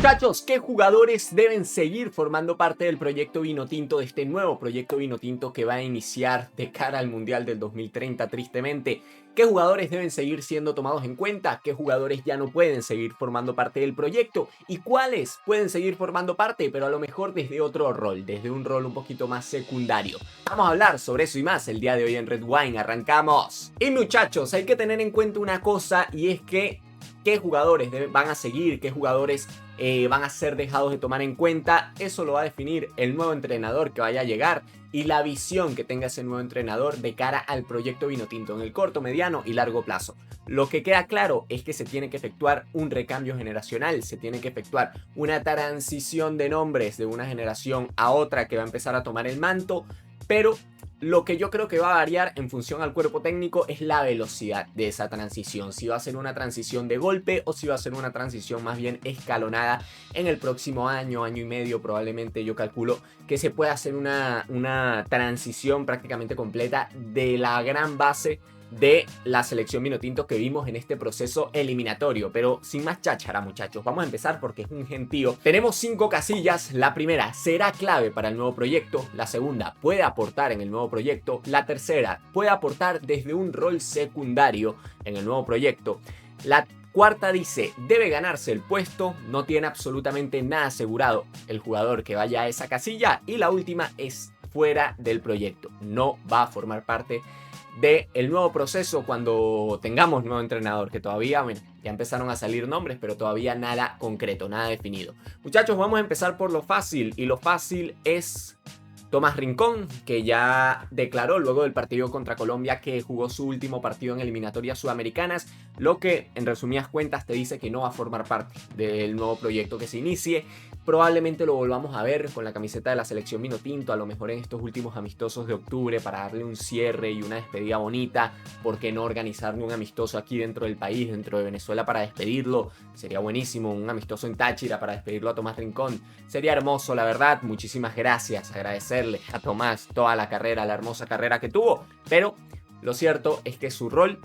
Muchachos, ¿qué jugadores deben seguir formando parte del proyecto Vinotinto, de este nuevo proyecto Vinotinto que va a iniciar de cara al Mundial del 2030, tristemente? ¿Qué jugadores deben seguir siendo tomados en cuenta? ¿Qué jugadores ya no pueden seguir formando parte del proyecto? ¿Y cuáles pueden seguir formando parte, pero a lo mejor desde otro rol, desde un rol un poquito más secundario? Vamos a hablar sobre eso y más el día de hoy en Red Wine. ¡Arrancamos! Y muchachos, hay que tener en cuenta una cosa, y es que qué jugadores van a seguir, qué jugadores van a ser dejados de tomar en cuenta. Eso lo va a definir el nuevo entrenador que vaya a llegar y la visión que tenga ese nuevo entrenador de cara al proyecto Vinotinto en el corto, mediano y largo plazo. Lo que queda claro es que se tiene que efectuar un recambio generacional, se tiene que efectuar una transición de nombres de una generación a otra que va a empezar a tomar el manto, pero lo que yo creo que va a variar en función al cuerpo técnico es la velocidad de esa transición. Si va a ser una transición de golpe o si va a ser una transición más bien escalonada en el próximo año, año y medio. Probablemente yo calculo que se pueda hacer una transición prácticamente completa de la gran base de la selección Vinotinto que vimos en este proceso eliminatorio. Pero sin más cháchara, muchachos, vamos a empezar porque es un gentío. Tenemos 5 casillas. La primera, será clave para el nuevo proyecto. La segunda, puede aportar en el nuevo proyecto. La tercera, puede aportar desde un rol secundario en el nuevo proyecto. La cuarta dice, debe ganarse el puesto, no tiene absolutamente nada asegurado el jugador que vaya a esa casilla. Y la última es fuera del proyecto, no va a formar parte del nuevo proceso cuando tengamos nuevo entrenador, que todavía, bueno, ya empezaron a salir nombres, pero todavía nada concreto, nada definido. Muchachos, vamos a empezar por lo fácil, y lo fácil es Tomás Rincón, que ya declaró luego del partido contra Colombia que jugó su último partido en eliminatorias sudamericanas, lo que en resumidas cuentas te dice que no va a formar parte del nuevo proyecto que se inicie. Probablemente lo volvamos a ver con la camiseta de la selección Vinotinto, a lo mejor en estos últimos amistosos de octubre para darle un cierre y una despedida bonita. ¿Por qué no organizarle un amistoso aquí dentro del país, dentro de Venezuela, para despedirlo? Sería buenísimo, un amistoso en Táchira para despedirlo a Tomás Rincón. Sería hermoso, la verdad. Muchísimas gracias, agradecerle a Tomás toda la carrera, la hermosa carrera que tuvo, pero lo cierto es que su rol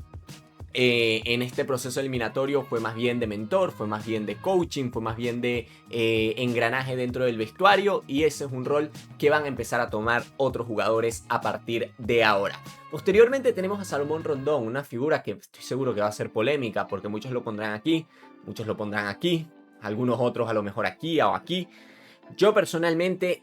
en este proceso eliminatorio fue más bien de mentor, fue más bien de coaching, fue más bien de engranaje dentro del vestuario, y ese es un rol que van a empezar a tomar otros jugadores a partir de ahora. Posteriormente tenemos a Salomón Rondón, una figura que estoy seguro que va a ser polémica porque muchos lo pondrán aquí, muchos lo pondrán aquí, algunos otros a lo mejor aquí o aquí. Yo personalmente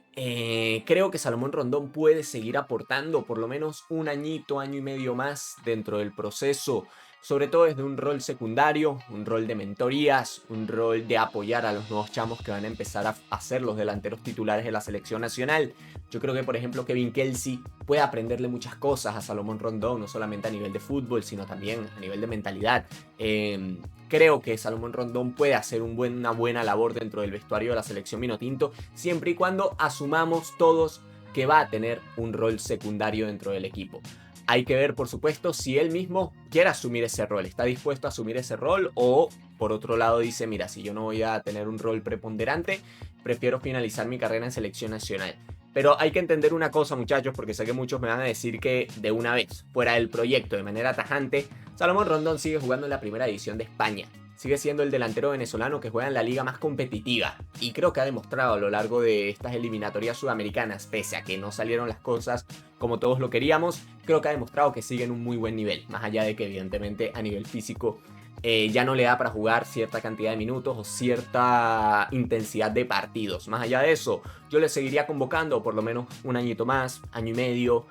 creo que Salomón Rondón puede seguir aportando por lo menos un añito, año y medio más dentro del proceso, sobre todo desde un rol secundario, un rol de mentorías, un rol de apoyar a los nuevos chamos que van a empezar a ser los delanteros titulares de la selección nacional. Yo creo que, por ejemplo, Kevin Kelsey puede aprenderle muchas cosas a Salomón Rondón, no solamente a nivel de fútbol, sino también a nivel de mentalidad. Creo que Salomón Rondón puede hacer una buena labor dentro del vestuario de la selección Vinotinto, siempre y cuando asumamos todos que va a tener un rol secundario dentro del equipo. Hay que ver, por supuesto, si él mismo quiere asumir ese rol, está dispuesto a asumir ese rol, o por otro lado dice, mira, si yo no voy a tener un rol preponderante, prefiero finalizar mi carrera en selección nacional. Pero hay que entender una cosa, muchachos, porque sé que muchos me van a decir que de una vez, fuera del proyecto, de manera tajante, Salomón Rondón sigue jugando en la primera división de España. Sigue siendo el delantero venezolano que juega en la liga más competitiva, y creo que ha demostrado a lo largo de estas eliminatorias sudamericanas, pese a que no salieron las cosas como todos lo queríamos, creo que ha demostrado que sigue en un muy buen nivel, más allá de que evidentemente a nivel físico ya no le da para jugar cierta cantidad de minutos o cierta intensidad de partidos. Más allá de eso, yo le seguiría convocando por lo menos un añito más, año y medio,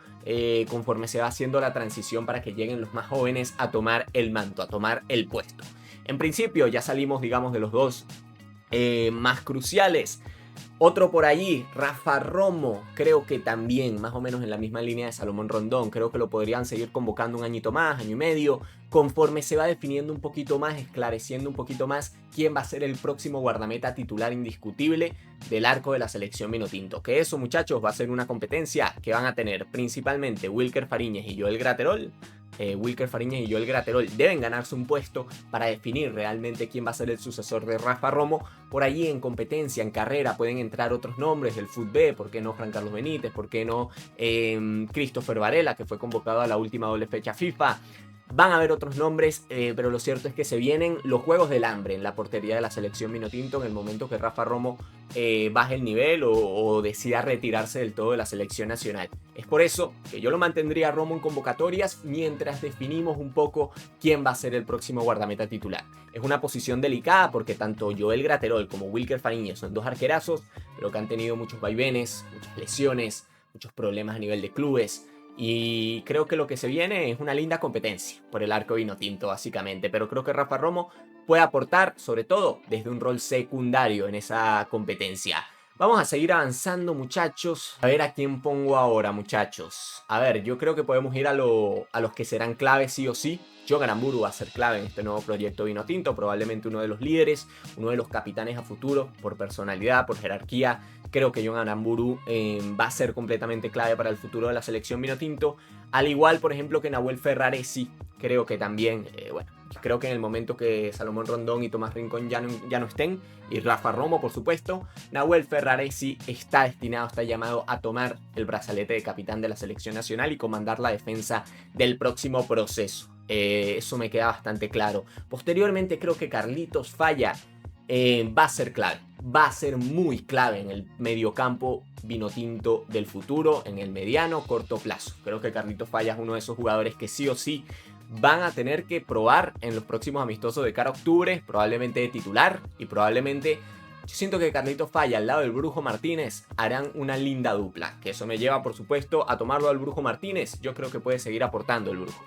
conforme se va haciendo la transición para que lleguen los más jóvenes a tomar el manto, a tomar el puesto. En principio ya salimos, digamos, de los dos más cruciales. Otro por allí, Rafa Romo, creo que también más o menos en la misma línea de Salomón Rondón. Creo que lo podrían seguir convocando un añito más, año y medio, conforme se va definiendo un poquito más, esclareciendo un poquito más quién va a ser el próximo guardameta titular indiscutible del arco de la selección Vinotinto. Que eso, muchachos, va a ser una competencia que van a tener principalmente Wilker Fariñez y Joel Graterol. Wilker Fariñez y Joel Graterol deben ganarse un puesto para definir realmente quién va a ser el sucesor de Rafa Romo. Por allí en competencia, en carrera, pueden entrar otros nombres del fútbol, ¿por qué no Juan Carlos Benítez? ¿Por qué no Christopher Varela, que fue convocado a la última doble fecha FIFA? Van a haber otros nombres, pero lo cierto es que se vienen los juegos del hambre en la portería de la selección Vinotinto en el momento que Rafa Romo baje el nivel o decida retirarse del todo de la selección nacional. Es por eso que yo lo mantendría a Romo en convocatorias mientras definimos un poco quién va a ser el próximo guardameta titular. Es una posición delicada porque tanto Joel Graterol como Wilker Fariñez son dos arquerazos, pero que han tenido muchos vaivenes, muchas lesiones, muchos problemas a nivel de clubes. Y creo que lo que se viene es una linda competencia por el arco vinotinto, básicamente. Pero creo que Rafa Romo puede aportar, sobre todo, desde un rol secundario en esa competencia. Vamos a seguir avanzando, muchachos. A ver a quién pongo ahora, muchachos. A ver, yo creo que podemos ir a los que serán claves sí o sí. John Aramburu va a ser clave en este nuevo proyecto Vinotinto, probablemente uno de los líderes, uno de los capitanes a futuro, por personalidad, por jerarquía. Creo que John Aramburu va a ser completamente clave para el futuro de la selección Vinotinto. Al igual, por ejemplo, que Nahuel Ferraresi, creo que también, creo que en el momento que Salomón Rondón y Tomás Rincón ya no estén, y Rafa Romo, por supuesto, Nahuel Ferraresi está destinado, está llamado a tomar el brazalete de capitán de la selección nacional y comandar la defensa del próximo proceso. Eso me queda bastante claro. Posteriormente creo que Carlitos Falla va a ser clave. Va a ser muy clave en el mediocampo vinotinto del futuro, en el mediano, corto plazo. Creo que Carlitos Falla es uno de esos jugadores que sí o sí van a tener que probar en los próximos amistosos de cara a octubre, probablemente de titular y probablemente... Yo siento que Carlitos Falla al lado del Brujo Martínez harán una linda dupla, que eso me lleva por supuesto a tomarlo al Brujo Martínez. Yo creo que puede seguir aportando el Brujo.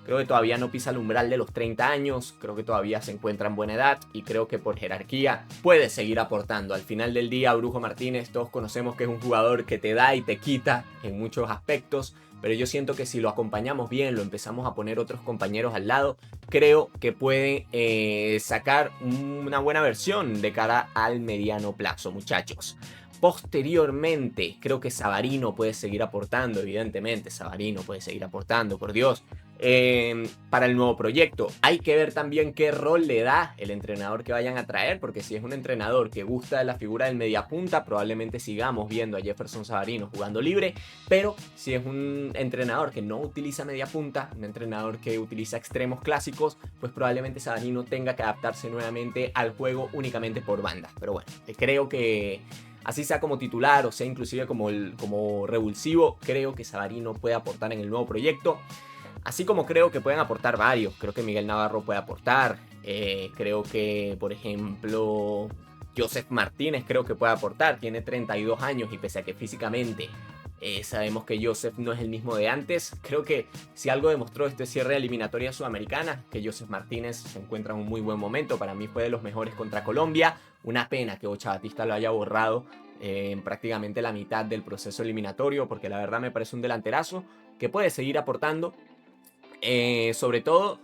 Creo que todavía no pisa el umbral de los 30 años, creo que todavía se encuentra en buena edad y creo que por jerarquía puede seguir aportando. Al final del día, Brujo Martínez, todos conocemos que es un jugador que te da y te quita en muchos aspectos, pero yo siento que si lo acompañamos bien, lo empezamos a poner otros compañeros al lado, creo que puede sacar una buena versión de cara al mediano plazo, muchachos. Posteriormente, creo que Savarino puede seguir aportando, evidentemente, Savarino puede seguir aportando, por Dios. Para el nuevo proyecto. Hay que ver también qué rol le da el entrenador que vayan a traer, porque si es un entrenador que gusta de la figura del mediapunta, probablemente sigamos viendo a Jefferson Savarino jugando libre, pero si es un entrenador que no utiliza mediapunta, un entrenador que utiliza extremos clásicos, pues probablemente Savarino tenga que adaptarse nuevamente al juego únicamente por banda. Pero bueno, creo que así sea como titular o sea inclusive como revulsivo, creo que Savarino puede aportar en el nuevo proyecto. Así como creo que pueden aportar varios. Creo que Miguel Navarro puede aportar. Creo que, por ejemplo, Joseph Martínez creo que puede aportar. Tiene 32 años y pese a que físicamente sabemos que Joseph no es el mismo de antes. Creo que si algo demostró este cierre de eliminatoria sudamericana, que Joseph Martínez se encuentra en un muy buen momento. Para mí fue de los mejores contra Colombia. Una pena que Ocha Batista lo haya borrado en prácticamente la mitad del proceso eliminatorio, porque la verdad me parece un delanterazo que puede seguir aportando. Sobre todo,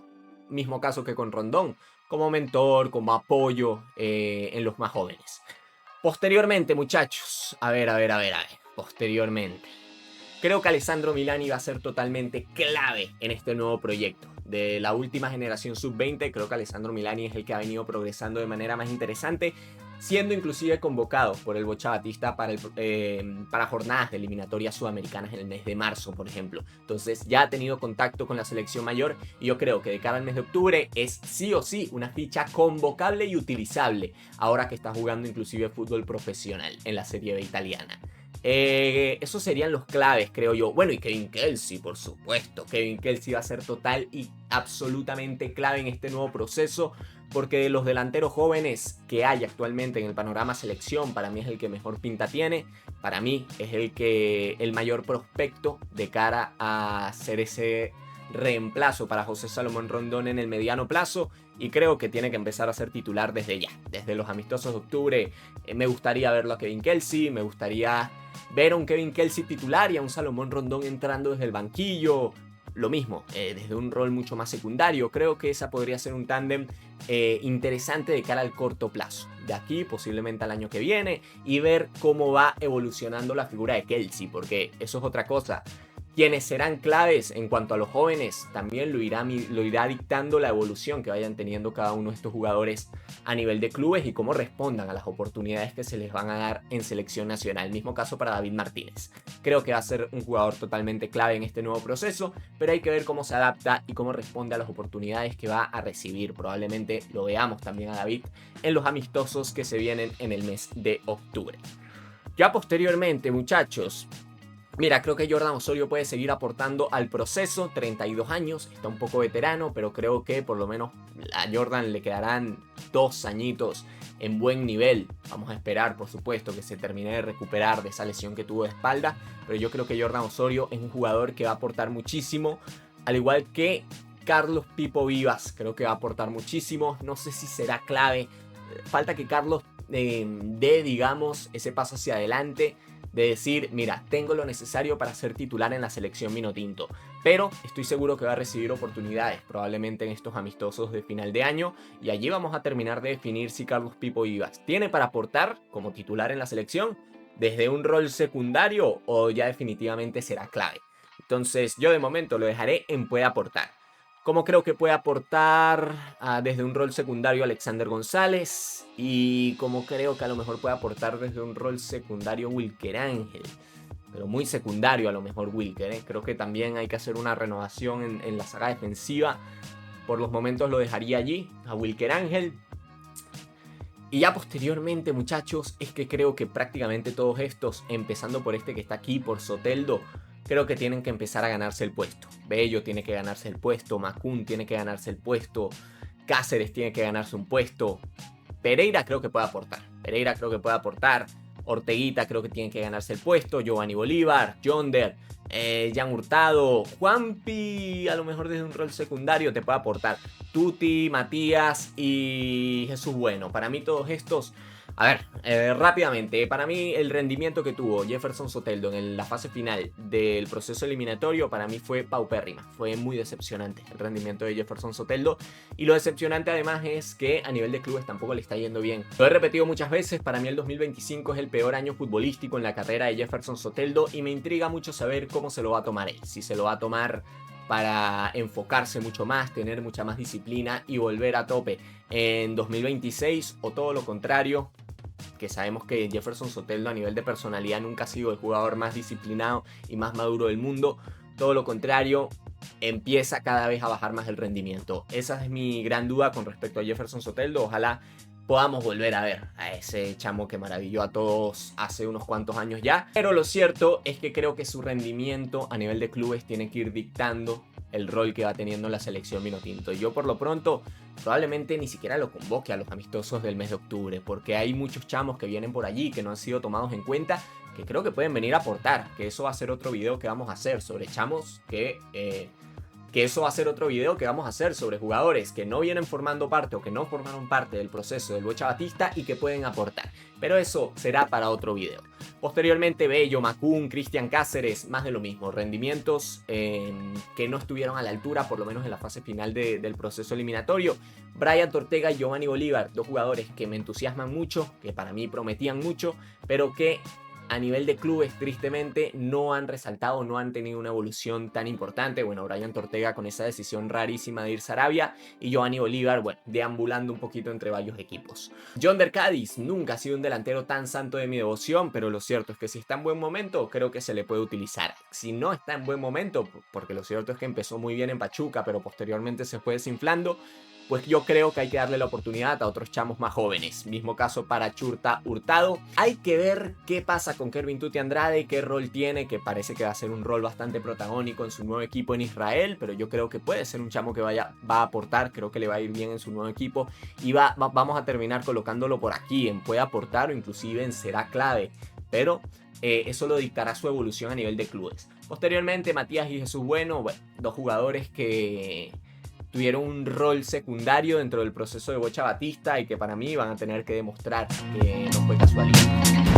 mismo caso que con Rondón, como mentor, como apoyo en los más jóvenes. Posteriormente, muchachos, a ver, posteriormente. Creo que Alessandro Milani va a ser totalmente clave en este nuevo proyecto. De la última generación sub-20, creo que Alessandro Milani es el que ha venido progresando de manera más interesante, siendo inclusive convocado por el Bocha Batista para jornadas de eliminatorias sudamericanas en el mes de marzo, por ejemplo. Entonces ya ha tenido contacto con la selección mayor y yo creo que de cara al mes de octubre es sí o sí una ficha convocable y utilizable, ahora que está jugando inclusive fútbol profesional en la Serie B italiana. Esos serían los claves, creo yo. Bueno, y Kevin Kelsey, por supuesto. Kevin Kelsey va a ser total y absolutamente clave en este nuevo proceso, porque de los delanteros jóvenes que hay actualmente en el panorama selección, para mí es el que mejor pinta tiene. Para mí es el mayor prospecto de cara a ser ese reemplazo para José Salomón Rondón en el mediano plazo, y creo que tiene que empezar a ser titular desde ya, desde los amistosos de octubre. Me gustaría verlo a Kevin Kelsey, me gustaría ver a un Kevin Kelsey titular y a un Salomón Rondón entrando desde el banquillo, lo mismo, desde un rol mucho más secundario. Creo que esa podría ser un tándem interesante de cara al corto plazo, de aquí posiblemente al año que viene, y ver cómo va evolucionando la figura de Kelsey, porque eso es otra cosa. Quienes serán claves en cuanto a los jóvenes, también lo irá dictando la evolución que vayan teniendo cada uno de estos jugadores a nivel de clubes y cómo respondan a las oportunidades que se les van a dar en selección nacional. Mismo caso para David Martínez. Creo que va a ser un jugador totalmente clave en este nuevo proceso, pero hay que ver cómo se adapta y cómo responde a las oportunidades que va a recibir. Probablemente lo veamos también a David en los amistosos que se vienen en el mes de octubre. Ya posteriormente, muchachos, mira, creo que Jordan Osorio puede seguir aportando al proceso, 32 años, está un poco veterano, pero creo que por lo menos a Jordan le quedarán 2 añitos en buen nivel. Vamos a esperar, por supuesto, que se termine de recuperar de esa lesión que tuvo de espalda, pero yo creo que Jordan Osorio es un jugador que va a aportar muchísimo, al igual que Carlos Pipo Vivas, creo que va a aportar muchísimo, no sé si será clave, falta que Carlos dé, digamos, ese paso hacia adelante, de decir, mira, tengo lo necesario para ser titular en la selección Vinotinto, pero estoy seguro que va a recibir oportunidades, probablemente en estos amistosos de final de año, y allí vamos a terminar de definir si Carlos Pipo Vivas tiene para aportar como titular en la selección, desde un rol secundario o ya definitivamente será clave. Entonces yo de momento lo dejaré en puede aportar. Como creo que puede aportar desde un rol secundario Alexander González. Y como creo que a lo mejor puede aportar desde un rol secundario Wilker Ángel. Pero muy secundario a lo mejor Wilker. Creo que también hay que hacer una renovación en la saga defensiva. Por los momentos lo dejaría allí, a Wilker Ángel. Y ya posteriormente, muchachos, es que creo que prácticamente todos estos, empezando por este que está aquí, por Soteldo, creo que tienen que empezar a ganarse el puesto. Bello tiene que ganarse el puesto, Macún tiene que ganarse el puesto, Cáceres tiene que ganarse un puesto, Pereira creo que puede aportar, Orteguita creo que tiene que ganarse el puesto, Giovanni Bolívar, Yonder, Jan Hurtado, Juanpi a lo mejor desde un rol secundario te puede aportar, Tuti, Matías y Jesús Bueno. Para mí todos estos... A ver, rápidamente, para mí el rendimiento que tuvo Jefferson Soteldo en la fase final del proceso eliminatorio para mí fue paupérrima, fue muy decepcionante el rendimiento de Jefferson Soteldo, y lo decepcionante además es que a nivel de clubes tampoco le está yendo bien. Lo he repetido muchas veces, para mí el 2025 es el peor año futbolístico en la carrera de Jefferson Soteldo y me intriga mucho saber cómo se lo va a tomar él, si se lo va a tomar para enfocarse mucho más, tener mucha más disciplina y volver a tope en 2026 o todo lo contrario, que sabemos que Jefferson Soteldo a nivel de personalidad nunca ha sido el jugador más disciplinado y más maduro del mundo. Todo lo contrario, empieza cada vez a bajar más el rendimiento. Esa es mi gran duda con respecto a Jefferson Soteldo. Ojalá podamos volver a ver a ese chamo que maravilló a todos hace unos cuantos años ya. Pero lo cierto es que creo que su rendimiento a nivel de clubes tiene que ir dictando el rol que va teniendo la selección Vinotinto. Y yo por lo pronto probablemente ni siquiera lo convoque a los amistosos del mes de octubre, porque hay muchos chamos que vienen por allí que no han sido tomados en cuenta, que creo que pueden venir a aportar, que eso va a ser otro video que vamos a hacer sobre chamos sobre jugadores que no vienen formando parte o que no formaron parte del proceso del Bocha Batista y que pueden aportar. Pero eso será para otro video. Posteriormente, Bello, Macún, Cristian Cáceres, más de lo mismo. Rendimientos que no estuvieron a la altura, por lo menos en la fase final del proceso eliminatorio. Brian Ortega y Giovanni Bolívar, dos jugadores que me entusiasman mucho, que para mí prometían mucho, pero que a nivel de clubes, tristemente, no han resaltado, no han tenido una evolución tan importante. Bueno, Brian Ortega con esa decisión rarísima de irse a Arabia y Giovanni Bolívar, bueno, deambulando un poquito entre varios equipos. Yonder Cádiz nunca ha sido un delantero tan santo de mi devoción, pero lo cierto es que si está en buen momento, creo que se le puede utilizar. Si no está en buen momento, porque lo cierto es que empezó muy bien en Pachuca, pero posteriormente se fue desinflando, pues yo creo que hay que darle la oportunidad a otros chamos más jóvenes. Mismo caso para Churta Hurtado. Hay que ver qué pasa con Kervin Tuti Andrade, qué rol tiene, que parece que va a ser un rol bastante protagónico en su nuevo equipo en Israel, pero yo creo que puede ser un chamo que va a aportar, creo que le va a ir bien en su nuevo equipo y vamos a terminar colocándolo por aquí, en puede aportar o inclusive en será clave, pero eso lo dictará su evolución a nivel de clubes. Posteriormente, Matías y Jesús Bueno, dos jugadores que tuvieron un rol secundario dentro del proceso de Bocha Batista y que para mí van a tener que demostrar que no fue casualidad.